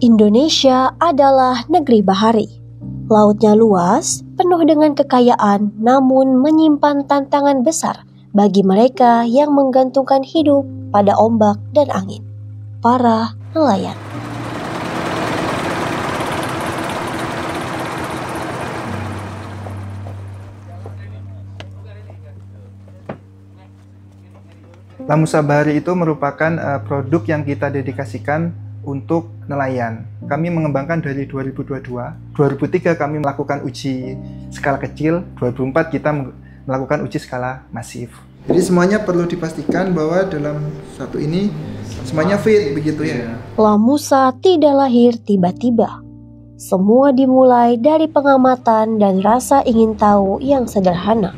Indonesia adalah negeri bahari. Lautnya luas, penuh dengan kekayaan, namun menyimpan tantangan besar bagi mereka yang menggantungkan hidup pada ombak dan angin. Para nelayan. Lamusa Bahari itu merupakan produk yang kita dedikasikan untuk nelayan. Kami mengembangkan dari 2022. 2003 kami melakukan uji skala kecil, 2004 kita melakukan uji skala masif. Jadi semuanya perlu dipastikan bahwa dalam satu ini semuanya fit begitu ya. Lamusa tidak lahir tiba-tiba. Semua dimulai dari pengamatan dan rasa ingin tahu yang sederhana.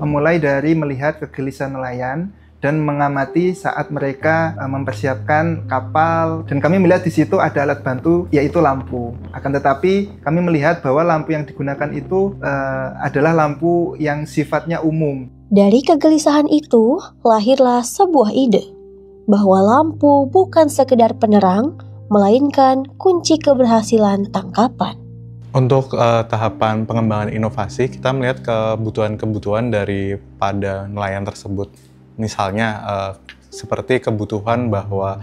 Memulai dari melihat kegelisahan nelayan dan mengamati saat mereka mempersiapkan kapal, dan kami melihat di situ ada alat bantu yaitu lampu. Akan tetapi kami melihat bahwa lampu yang digunakan itu adalah lampu yang sifatnya umum. Dari kegelisahan itu lahirlah sebuah ide bahwa lampu bukan sekedar penerang, melainkan kunci keberhasilan tangkapan. Untuk tahapan pengembangan inovasi, kita melihat kebutuhan-kebutuhan daripada nelayan tersebut. Misalnya seperti kebutuhan bahwa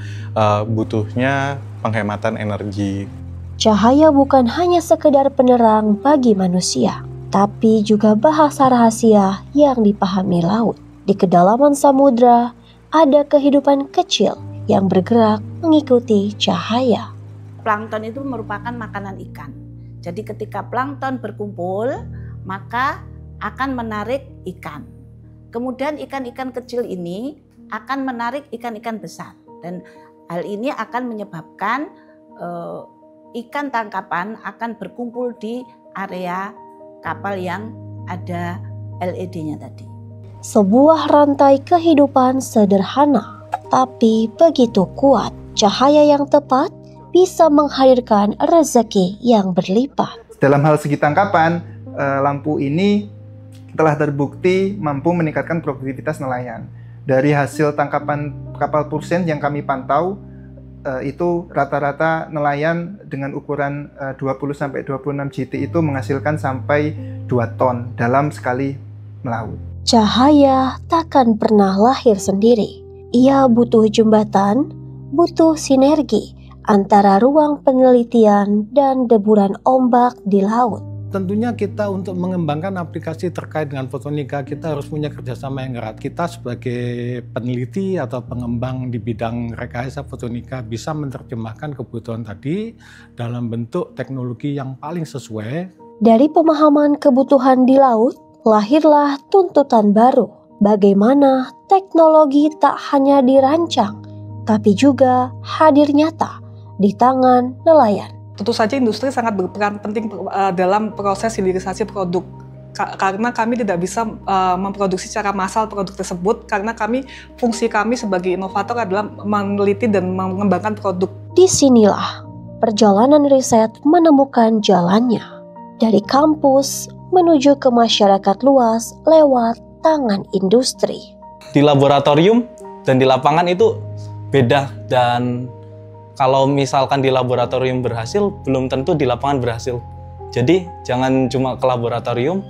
butuhnya penghematan energi. Cahaya bukan hanya sekedar penerang bagi manusia, tapi juga bahasa rahasia yang dipahami laut. Di kedalaman samudra ada kehidupan kecil yang bergerak mengikuti cahaya. Plankton itu merupakan makanan ikan. Jadi ketika plankton berkumpul, maka akan menarik ikan. Kemudian ikan-ikan kecil ini akan menarik ikan-ikan besar. Dan hal ini akan menyebabkan ikan tangkapan akan berkumpul di area kapal yang ada LED-nya tadi. Sebuah rantai kehidupan sederhana, tapi begitu kuat. Cahaya yang tepat bisa menghadirkan rezeki yang berlipat. Dalam hal segi tangkapan, lampu ini telah terbukti mampu meningkatkan produktivitas nelayan. Dari hasil tangkapan kapal pursen yang kami pantau, itu rata-rata nelayan dengan ukuran 20-26 GT itu menghasilkan sampai 2 ton dalam sekali melaut. Cahaya takkan pernah lahir sendiri. Ia butuh jembatan, butuh sinergi antara ruang penelitian dan deburan ombak di laut. Tentunya kita untuk mengembangkan aplikasi terkait dengan fotonika, kita harus punya kerjasama yang erat. Kita sebagai peneliti atau pengembang di bidang rekayasa fotonika bisa menerjemahkan kebutuhan tadi dalam bentuk teknologi yang paling sesuai. Dari pemahaman kebutuhan di laut, lahirlah tuntutan baru. Bagaimana teknologi tak hanya dirancang, tapi juga hadir nyata di tangan nelayan. Tentu saja industri sangat berperan penting dalam proses hilirisasi produk. Karena kami tidak bisa memproduksi secara massal produk tersebut, karena fungsi kami sebagai inovator adalah meneliti dan mengembangkan produk. Disinilah perjalanan riset menemukan jalannya. Dari kampus menuju ke masyarakat luas lewat tangan industri. Di laboratorium dan di lapangan itu beda, dan kalau misalkan di laboratorium berhasil, belum tentu di lapangan berhasil. Jadi jangan cuma ke laboratorium,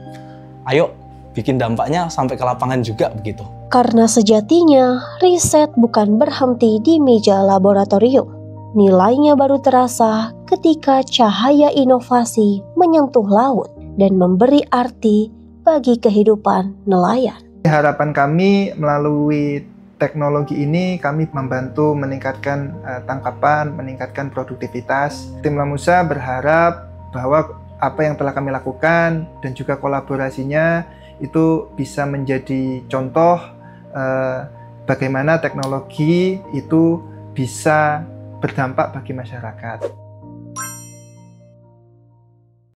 ayo bikin dampaknya sampai ke lapangan juga begitu. Karena sejatinya riset bukan berhenti di meja laboratorium. Nilainya baru terasa ketika cahaya inovasi menyentuh laut dan memberi arti bagi kehidupan nelayan. Harapan kami melalui teknologi ini kami membantu meningkatkan tangkapan, meningkatkan produktivitas. Tim Lamusa berharap bahwa apa yang telah kami lakukan dan juga kolaborasinya itu bisa menjadi contoh bagaimana teknologi itu bisa berdampak bagi masyarakat.